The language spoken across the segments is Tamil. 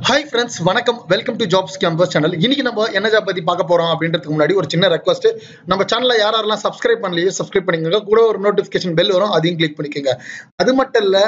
Hi friends, வணக்கம். Welcome to jobs campus channel. இன்னைக்கு நம்ம என்ன ஜாப் பத்தி பார்க்க போறோம் அப்படின்றதுக்கு முன்னாடி ஒரு சின்ன ரெக்வெஸ்ட். நம்ம சேனல்ல யாரெல்லாம் சப்ஸ்கிரைப் பண்ணலையோ சப்ஸ்கிரைப் பண்ணிக்கோங்க. கூட ஒரு நோட்டிஃபிகேஷன் பெல் வரும், அதையும் கிளிக் பண்ணிக்கோங்க. அது மட்டும் இல்ல,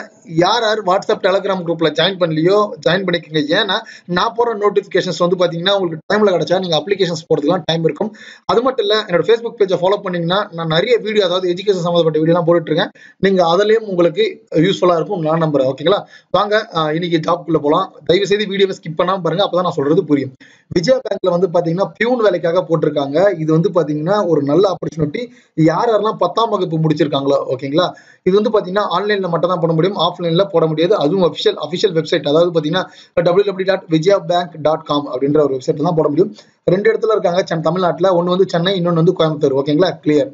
யார் வாட்ஸ்அப் டெலிகிராம் குரூப்ல ஜாயின் பண்ணலையோ ஜாயின் பண்ணிக்கோங்க. ஏன்னா நான் போற நோட்டிஃபிகேஷன்ஸ் வந்து பாத்தீங்கன்னா உங்களுக்கு டைம்ல கிடைச்சா நீங்க அப்ளிகேஷன்ஸ் போறதுலாம் டைம் இருக்கும். அது மட்டும் இல்ல, என்னோட ஃபேஸ்புக் பேஜை ஃபாலோ பண்ணீங்கன்னா நான் நிறைய வீடியோ, அதாவது எஜுகேஷன் சம்பந்தப்பட்ட வீடியோலாம் போட்டுட்டு இருக்கேன். நீங்க அதுலயும் உங்களுக்கு யூஸ்ஃபுல்லா இருக்கும் நான் நம்புறேன். ஓகேங்களா, வாங்க இன்னைக்கு ஜாப்குள்ள போலாம். தயவு செய்து வீடியோவை ஸ்கிப் பண்ணாம பாருங்க, அப்பதான் நான் சொல்றது புரியும். விஜயா பேங்க்ல வந்து பாத்தீங்கன்னா பியூன் வேலைக்காக போட்டிருக்காங்க. இது வந்து பாத்தீங்கன்னா ஒரு நல்ல ஆப்பர்ச்சுனிட்டி. யாரெல்லாம் 10ஆம் வகுப்பு முடிச்சிருக்காங்களோ, ஓகேங்களா, இது வந்து பாத்தீங்கன்னா ஆன்லைன்ல மட்டும் தான் போட முடியும், ஆஃப்லைன்ல போட முடியாது. அதுவும் அபிஷியல் வெப்சைட், அதாவது பாத்தீங்கன்னா www.vijayabank.com அப்படின்ற ஒரு வெப்சைட் தான் போட முடியும். ரெண்டு இடத்துல இருக்காங்க தமிழ்நாட்டுல. ஒன்னு வந்து சென்னை, இன்னொன்னு வந்து கோயம்புத்தூர். ஓகேங்களா, கிளியர்.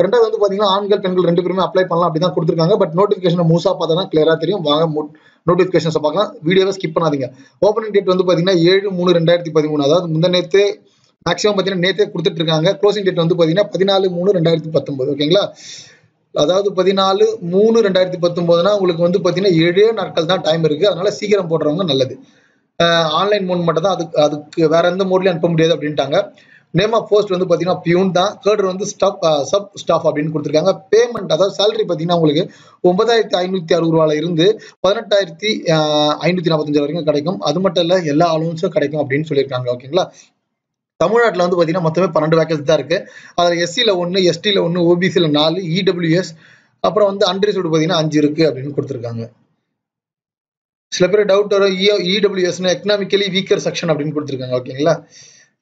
ரெண்டாவது வந்து பாத்தீங்கன்னா ஆண்கள் பெண்கள் ரெண்டு பேருமே அப்ளை பண்ணலாம் அப்படிதான் கொடுத்துருக்காங்க. பட் நோட்டிபிகேஷன் மூசா பார்த்தா தான் கிளியரா தெரியும். வாங்க நோட்டிபிகேஷன்ஸ் பார்க்கலாம். வீடியோவை ஸ்கிப் பண்ணாதீங்க. ஓப்பனிங் டேட் வந்து பாத்தீங்கன்னா 7/3/2013, அதாவது முந்தநேத்து, மேக்ஸிமம் பாத்தீங்கன்னா நேத்தே கொடுத்துட்டு இருக்காங்க. க்ளோசிங் டேட் வந்து பாத்தீங்கன்னா 14/3/2019. ஓகேங்களா, அதாவது 14/3/2019 உங்களுக்கு வந்து பாத்தீங்கன்னா 7 நாட்கள் தான் டைம் இருக்கு. அதனால சீக்கிரம் போடுறவங்க நல்லது. ஆன்லைன் மோட் மட்டும் தான், அதுக்கு வேற எந்த மோட்லயும் அனுப்ப முடியாது அப்படின்ட்டாங்க. நேம் ஆஃப் போஸ்ட் வந்து பாத்தீங்கன்னா பியூன் தான். கேர்டர் வந்து சப் ஸ்டாஃப் அப்படின்னு கொடுத்துருக்காங்க. பேமெண்ட், அதாவது சேலரி பாத்தீங்கன்னா உங்களுக்கு 9,560 இருந்து 18,545 வரைக்கும் கிடைக்கும். அது மட்டும் இல்ல, எல்லா அலோன்ஸும் கிடைக்கும் அப்படின்னு சொல்லியிருக்காங்க. ஓகேங்களா, தமிழ்நாட்டில் வந்து பாத்தீங்கன்னா மொத்தமே 12 வேகன்சி தான் இருக்கு. அதுல எஸ்சில 1, எஸ்டில 1, ஓபிசில 4, இடபிள்யூஎஸ் அப்புறம் வந்து அன்ரிசர்வ்டு பாத்தீங்கன்னா 5 இருக்கு அப்படின்னு கொடுத்துருக்காங்க. சில பேர் டவுட் வரும், இடபிள்யூஎஸ் எக்கனாமிக்கலி வீக்கர் செக்ஷன் அப்படின்னு கொடுத்துருக்காங்க. ஓகேங்களா,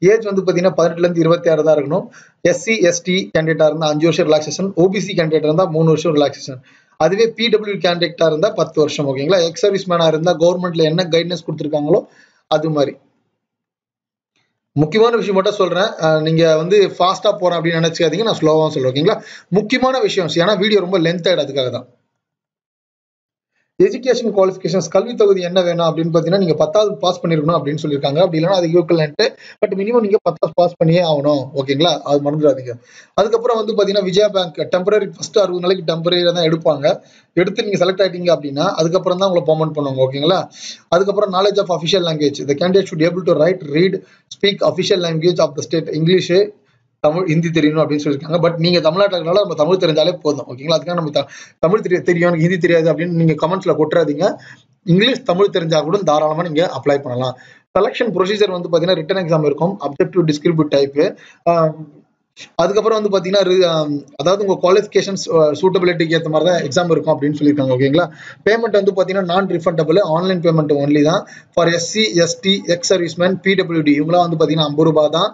ஏஜ் வந்து பாத்தீங்கன்னா 18ல இருந்து 26 தான் இருக்கணும். எஸ்சி எஸ்டி கேண்டிடேட்டா இருந்தா 5 வருஷம் ரிலாக்ஸேஷன், ஓபிசி கேண்டிடேட் இருந்தா 3 வருஷம் ரிலாக்ஸேஷன். அதுவே பிடபிள்யூ கேண்டிடேட்டா இருந்தா 10 வருஷம். ஓகேங்களா, எக்ஸ் சர்வீஸ் மேனா இருந்தா கவர்மெண்ட்ல என்ன கைட்னஸ் கொடுத்துருக்காங்களோ அது மாதிரி. முக்கியமான விஷயம் மட்டும் சொல்றேன், நீங்க வந்து ஃபாஸ்டா போறேன் அப்படின்னு நினைச்சுக்காதீங்க, நான் ஸ்லோவா சொல்றேன். ஓகேங்களா, முக்கியமான விஷயம், ஏன்னா வீடியோ ரொம்ப லென்த் ஆயிடும், அதுக்காக தான். எஜுகேஷன் குவாலிஃபிகேஷன்ஸ், கல்வி தகுதி என்ன வேணும் அப்படின்னு பாத்தீங்கன்னா நீங்க 10வது பாஸ் பண்ணிருக்கணும் அப்படின்னு சொல்லியிருக்காங்க. அப்படி இல்லைன்னா அது ஈக்குவலன்ட். பட் மினிமம் நீங்க 10வது பாஸ் பண்ணியே ஆகணும். ஓகேங்களா, அது மறந்துடாதீங்க. அதுக்கப்புறம் வந்து பாத்தீங்கன்னா விஜயா பேங்க் டெம்பரரி ஃபர்ஸ்ட் 60 நாளைக்கு டெம்பரரியா தான் எடுப்பாங்க. எடுத்து நீங்க செலக்ட் ஆயிட்டீங்க அப்படின்னா அதுக்கப்புறம் தான் உங்களை பெர்மனன்ட் பண்ணுவாங்க. ஓகேங்களா, அதுக்கப்புறம் knowledge of official language, the candidate should able to write, read, speak official language of the state. English, Tamil, Hindi தெரியணும் அப்படின்னு சொல்லியிருக்காங்க. பட் நீங்க தமிழ்நாட்டில் இருக்கனால நம்ம தமிழ் தெரிஞ்சாலே போதும். ஓகேங்களா, அதுக்காக நம்ம தமிழ் தெரியும் ஹிந்தி தெரியாது அப்படின்னு நீங்க கமெண்ட்ஸ்ல கொட்டுறாதீங்க. இங்கிலீஷ் தமிழ் தெரிஞ்சா கூட தாராளமா நீங்க அப்ளை பண்ணலாம். செலக்ஷன் ப்ரொசீஜர் வந்து பாத்தீங்கன்னா ரிட்டன் எக்ஸாம் இருக்கும், அப்ஜெக்டிவ் டிஸ்கிரிப்டிவ் டைப். அதுக்கப்புறம் வந்து பாத்தீங்கன்னா அதாவது உங்க குவாலிஃபிகேஷன்ஸ் சூட்டபிலிட்டிக்கு ஏற்ற மாதிரி தான் எக்ஸாம் இருக்கும் அப்படின்னு சொல்லியிருக்காங்க. ஓகேங்களா, பேமெண்ட் வந்து பாத்தீங்கன்னா non refundable, online payment only தான். For SC ST ex serviceman PWD இவங்களாம் வந்து பாத்தீங்கன்னா 50 ரூபாய் தான்.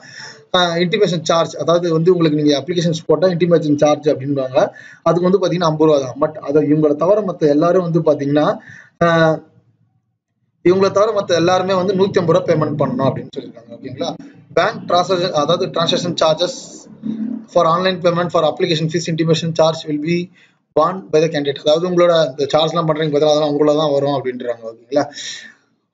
இன்டிமேஷன் சார்ஜ், அதாவது வந்து உங்களுக்கு நீங்க அப்ளிகேஷன்ஸ் போட்டா இன்டிமேஷன் சார்ஜ் அப்படின்வாங்க, அதுக்கு வந்து பாத்தீங்கன்னா 50 ரூபா தான். பட் அதை இவங்களை தவிர மத்த எல்லாரும் வந்து பாத்தீங்கன்னா எல்லாருமே வந்து 150 ரூபாய் பேமெண்ட் பண்ணணும் அப்படின்னு சொல்லியிருக்காங்க. ஓகேங்களா, பேங்க் டிரான்சாக்ஷன், அதாவது transaction charges for online payment for application fee intimation charge will be borne by the candidate, அதாவது உங்களோட இந்த சார்ஜ் எல்லாம் பண்றீங்க பதிலாக அதெல்லாம் உங்களோட தான் வரும் அப்படின்றாங்க. ஓகேங்களா,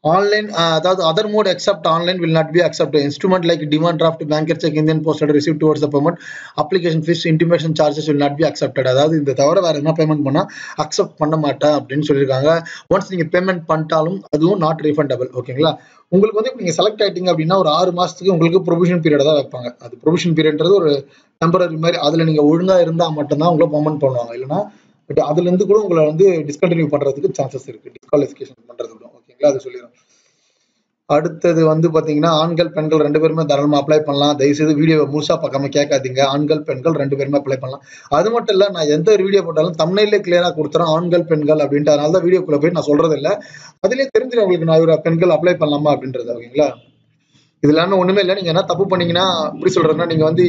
ஆன்லைன், அதாவது other mode except online will not be accept. Instrument like demand draft, banker cheque, Indian postal receive towards the payment, application fee, intimation charges will not be accepted. அதாவது இந்த தவிர வேற என்ன பேமெண்ட் பண்ணா அக்செப்ட் பண்ண மாட்டேன் அப்படின்னு சொல்லியிருக்காங்க. ஒன்ஸ் நீங்க பேமெண்ட் பண்ணிட்டாலும் அதுவும் நாட் ரீஃபண்டபிள். ஓகேங்களா, உங்களுக்கு வந்து நீங்க செலக்ட் ஆயிட்டீங்க அப்படின்னா ஒரு 6 மாசத்துக்கு உங்களுக்கு ப்ரொவிஷன் பீரியட் தான் வைப்பாங்க. அது ப்ரொவிஷன் பீரியட்ன்றது ஒரு டெம்பரரி மாதிரி. அதுல நீங்க ஒழுங்கா இருந்தா மட்டும்தான் உங்களை பெர்மனன்ட் பண்ணுவாங்க. இல்லைன்னா பட் அதுல இருந்து கூட உங்களை வந்து டிஸ்கண்டினியூ பண்றதுக்கு சான்சஸ் இருக்கு, டிஸ்குவாலிஃபிகேஷன் பண்றதுக்கு. ஓகேங்களா, அது சொல்லிடுறோம். அடுத்தது வந்து பாத்தீங்கன்னா ஆண்கள் பெண்கள் ரெண்டு பேருமே தாராளமா அப்ளை பண்ணலாம். தயவுசெய்து வீடியோவை முழுசா பார்க்காம கேட்காதீங்க. ஆண்கள் பெண்கள் ரெண்டு பேருமே அப்ளை பண்ணலாம். அது மட்டும் இல்ல, நான் எந்த ஒரு வீடியோ போட்டாலும் தம்ப்நெயிலே கிளியரா கொடுத்துறேன் ஆண்கள் பெண்கள் அப்படின்ட்டு. அதனால தான் வீடியோக்குள்ள போய் நான் சொல்றது இல்லை. அதுலயே தெரிஞ்சிடும் உங்களுக்கு நான் இவர பெண்கள் அப்ளை பண்ணலாமா அப்படின்றது. ஓகேங்களா, இது எல்லாமே ஒண்ணுமே இல்லை. நீங்க என்ன தப்பு பண்ணீங்கன்னா, எப்படி சொல்றதுன்னா, நீங்க வந்து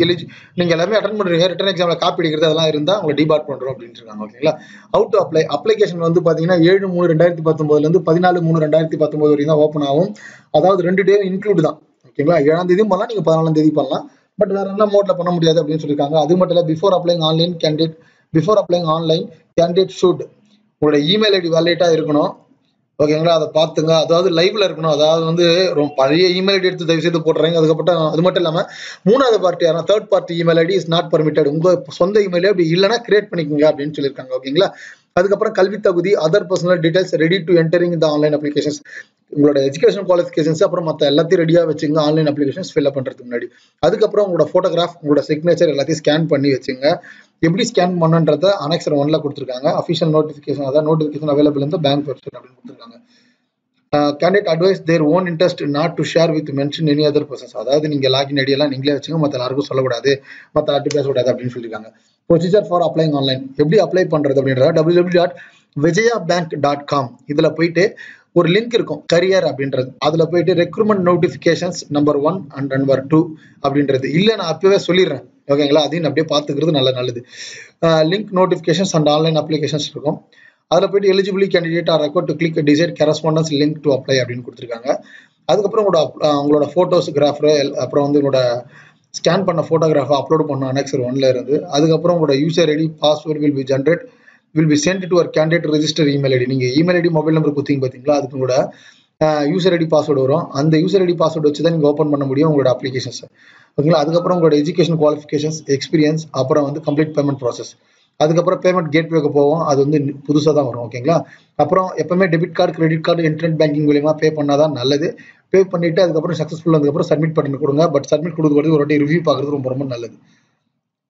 நீங்க எல்லாமே அட்டன் பண்றீங்க, ரிட்டன் எக்ஸாம்ல காப்பி அடிக்கிறது அதெல்லாம் இருந்தா உங்களை டிபார்ட் பண்றோம் அப்படின்னு இருக்காங்க. ஓகேங்களா, ஹவு டு அப்ளை. அப்ளிகேஷன் வந்து பாத்தீங்கன்னா 7/3/2019 இருந்து 14/3/2019 வரைக்கும் தான் ஓப்பன் ஆகும். அதாவது 2 டே இன்க்ளூட் தான். ஓகேங்களா, 7ஆம் தேதியும் பண்ணலாம், நீங்க 14ஆம் தேதி பண்ணலாம். பட் வேற என்ன மோட்ல பண்ண முடியாது அப்படின்னு சொல்லியிருக்காங்க. அது மட்டும் இல்ல, பிஃபோர் அப்ளைங் ஆன்லைன் கேண்டிடேட் ஷுட் உங்களோட இமெயில் ஐடி வேலிடா இருக்கணும். ஓகேங்களா, அதை பார்த்துங்க. அதாவது லைவ்ல இருக்கணும். அதாவது வந்து ரொம்ப பழைய இமெயில் ஐடி எடுத்து தயவு செய்து போட்டுறாங்க. அதுக்கப்புறம் அது மட்டும் இல்லாம 3வது பார்ட்டி யாரா third party email ID is not permitted. உங்க சொந்த இமெயில் அப்படி இல்லைன்னா கிரியேட் பண்ணிக்கோங்க அப்படின்னு சொல்லியிருக்காங்க. ஓகேங்களா, அதுக்கப்புறம் கல்வி தகுதி, other personal details ready to entering இந்த ஆன்லைன் அப்ளிகேஷன்ஸ். உங்களோட எஜுகேஷன் குவாலிஃபிகேஷன்ஸ் அப்புறம் மற்ற எல்லாத்தையும் ரெடியாக வச்சுங்க ஆன்லைன் அப்ளிகேஷன்ஸ் ஃபில்அப் பண்ணுறதுக்கு முன்னாடி. அதுக்கப்புறம் உங்களோட ஃபோட்டோகிராஃப் உங்களோட சிக்னேச்சர் எல்லாத்தையும் ஸ்கேன் பண்ணி வச்சுங்க. எப்படி ஸ்கேன் பண்ணுன்றத அனெக்சர் 1ல கொடுத்துருக்காங்க. அஃபிஷியல் நோட்டிஃபிகேஷன், அதாவது நோட்டிஃபிகேஷன் அவைலபிள் இந்த பேங்க் வெப்சைட் அப்படின்னு கொடுத்துருக்காங்க. Candidate advice their own interest not to share with mention any other persons. அதாவது நீங்க லாகின் ஐடி எல்லாம் நீங்களே வச்சுங்க, மற்ற எல்லாருக்கும் சொல்லக்கூடாது, மற்ற யார்ட்டும் பேசக்கூடாது அப்படின்னு சொல்லியிருக்காங்க. ப்ரொசீஜர் ஃபார் அப்ளைங் ஆன்லைன், எப்படி அப்ளை பண்றது அப்படின்றத www.vijayabank.com இதுல போயிட்டு ஒரு லிங்க் இருக்கும் கரியர் அப்படின்றது. அதுல போயிட்டு recruitment notifications number 1 and number 2 அப்படின்றது இல்ல, நான் அப்பவே சொல்லிடுறேன் ஓகேங்களா, அதையும் அப்படியே பார்த்துக்கிறது நல்லது. Link notifications and online applications இருக்கும். அதில் போயிட்டு eligibility candidate R required to click decide correspondence link to apply அப்படின்னு கொடுத்துருக்காங்க. அதுக்கப்புறம் உங்களோட ஃபோட்டோஸ் கிராஃபர், அப்புறம் வந்து உங்களோட ஸ்கேன் பண்ண ஃபோட்டோகிராஃபை அப்லோட் பண்ண அனெக்சர் 1ல இருந்து. அதுக்கப்புறம் உங்களோட user ID password will be sent to our candidate register email ID. நீங்கள் இமெயில் ஐடி மொபைல் நம்பர் கொடுத்தீங்க பார்த்தீங்களா, அதுக்கு உங்களோட யூசர் ஐடி பாஸ்வேர்டு வரும். அந்த யூசர் ஐடி பாஸ்வேர்டு வச்சு தான் நீங்கள் ஓப்பன் பண்ண முடியும் உங்களோட அப்ளிகேஷன்ஸ் ஓகேங்களா. அதுக்கப்புறம் உங்களோட எஜுகேஷன் குவாலிஃபிகேஷன்ஸ், எக்ஸ்பீரியன்ஸ், அப்புறம் வந்து கம்ப்ளீட் பேமெண்ட் ப்ராசஸ். அதுக்கப்புறம் பேமெண்ட் கேட்வேக்கு போவோம், அது வந்து புதுசாக தான் வரும் ஓகேங்களா. அப்புறம் எப்பவுமே debit card, credit card, internet banking மூலியமாக பே பண்ணாதான் நல்லது. பே பண்ணிட்டு அதுக்கப்புறம் சக்ஸஸ்ஃபுல் அதுக்கப்புறம் சப்மிட் பண்ணி கொடுங்க. பட் சப்மிட் கொடுக்குறது ஒரு வாட்டி ரிவ்யூ பார்க்குறது ரொம்ப நல்லது.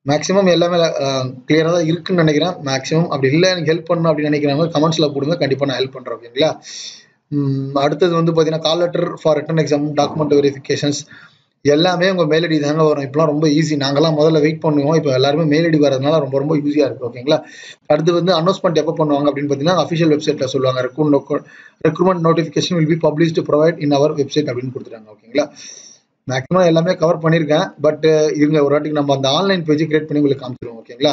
மேக்ஸிமம் எல்லாமே கிளியராக தான் இருக்குன்னு நினைக்கிறேன். மேக்ஸிமம் அப்படி இல்லை எனக்கு ஹெல்ப் பண்ணணும் அப்படின்னு நினைக்கிறாங்க, கமெண்ட்ஸில் போடுங்க, கண்டிப்பாக நான் ஹெல்ப் பண்ணுறேன் ஓகேங்களா. அடுத்தது வந்து பார்த்தீங்கன்னா call letter for written exam, document verifications எல்லாமே உங்கள் மெயில் ஐடி தாங்க வரும். இப்போலாம் ரொம்ப ஈஸி, நாங்களாம் முதல்ல வெயிட் பண்ணுவோம், இப்போ எல்லாருமே மெயில் ஐடி வரதுனால ரொம்ப ஈஸியாக இருக்குது ஓகேங்களா. அடுத்து வந்து அனௌன்ஸ்மெண்ட் எப்போ பண்ணுவாங்க அப்படின்னு பார்த்தீங்கன்னா அஃபிஷியல் வெப்சைட்டில் சொல்லுவாங்க. Recruitment notification will be published provide in our website அப்படின்னு கொடுத்துட்டாங்க ஓகேங்களா. மேக்ஸிமம் எல்லாமே கவர் பண்ணியிருக்கேன். பட் இருங்க ஒரு வாட்டிக்கு நம்ம அந்த ஆன்லைன் பேஜ் கிரியேட் பண்ணி உங்களுக்கு காமிச்சிடுவோம் ஓகேங்களா.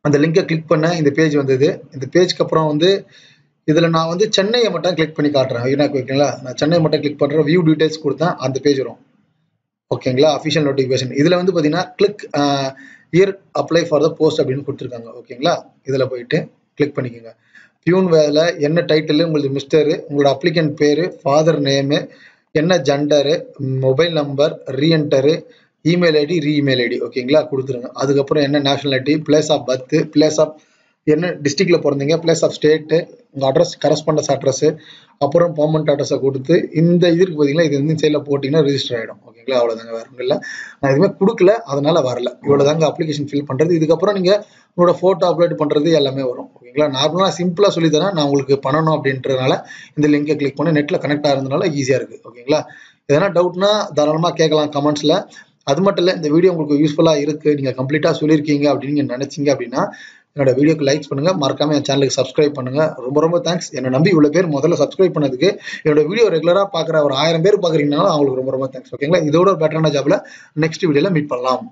அந்த லிங்கை கிளிக் பண்ண இந்த பேஜ் வந்தது. இந்த பேஜ்க்கு அப்புறம் வந்து இதில் நான் வந்து சென்னையை மட்டும் கிளிக் பண்ணி காட்டுறேன் ஓகேங்களா. நான் சென்னை மட்டும் கிளிக் பண்ணுறேன், வியூ டீடைல்ஸ் கொடுத்தேன், அந்த பேஜ் வரும் ஓகேங்களா. அஃபிஷியல் நோட்டிஃபிகேஷன் இதில் வந்து பார்த்தீங்கன்னா click year apply for the post அப்படின்னு கொடுத்துருக்காங்க ஓகேங்களா. இதில் போயிட்டு கிளிக் பண்ணிக்கோங்க. பியூன் வேலை என்ன டைட்டில், உங்களுக்கு மிஸ்டரு, உங்களோட அப்ளிகன்ட் பேர், ஃபாதர் நேமு, என்ன gender, mobile number, reenter, email ID, reemail ID ஓகேங்களா கொடுத்துருங்க. அதுக்கப்புறம் என்ன nationality, place of birth, place of என்ன டிஸ்ட்ரிக்ட்ல பிறந்தீங்க, பிளேஸ் ஆஃப் ஸ்டேட்டு, உங்கள் அட்ரஸ் கரஸ்பாண்டன்ஸ் அட்ரஸ், அப்புறம் பெர்மனன்ட் அட்ரஸை கொடுத்து இந்த இதுக்கு பார்த்தீங்கன்னா இது வந்து சைடில் போட்டிங்கன்னா ரிஜிஸ்டர் ஆகிடும் ஓகேங்களா. அவ்வளோதாங்க, வேறு ஒன்றும் இல்லை. நான் எதுவுமே கொடுக்கல, அதனால வரல. இவ்வளோதாங்க அப்ளிகேஷன் ஃபில் பண்ணுறது. இதுக்கப்புறம் நீங்கள் உங்களோட ஃபோட்டோ அப்லோட் பண்ணுறது எல்லாமே வரும் ஓகேங்களா. நார்மலாக சிம்பிளாக சொல்லி தரேன், நான் உங்களுக்கு பண்ணணும் அப்படின்றதுனால இந்த லிங்கை கிளிக் பண்ணி நெட்டில் கனெக்ட் ஆகிறதுனால ஈஸியாக இருக்குது ஓகேங்களா. எதனா டவுட்னா தாராளமாக கேட்கலாம் கமெண்ட்ஸில். அது மட்டும் இல்லை, இந்த வீடியோ உங்களுக்கு யூஸ்ஃபுல்லாக இருக்குது, நீங்கள் கம்ப்ளீட்டாக சொல்லியிருக்கீங்க அப்படின்னு நீங்கள் நினச்சிங்க அப்படின்னா என்னோட வீடியோக்கு லைக்ஸ் பண்ணுங்க, மறக்காம என் சேனலுக்கு சப்ஸ்கிரைப் பண்ணுங்க. ரொம்ப தேங்க்ஸ். என்னை நம்பி இவ்வளோ பேர் முதல்ல சப்ஸ்கிரைப் பண்ணதுக்கு. என்னோட வீடியோ ரெகுலராக பார்க்குற ஒரு 1000 பேர் பார்க்குறீங்கனாலும் அவங்களுக்கு ரொம்ப தேங்க்ஸ் ஓகேங்களா. இதோட ஒரு பெட்டரான ஜாப்ல நெக்ஸ்ட் வீடியோல மீட் பண்ணலாம்.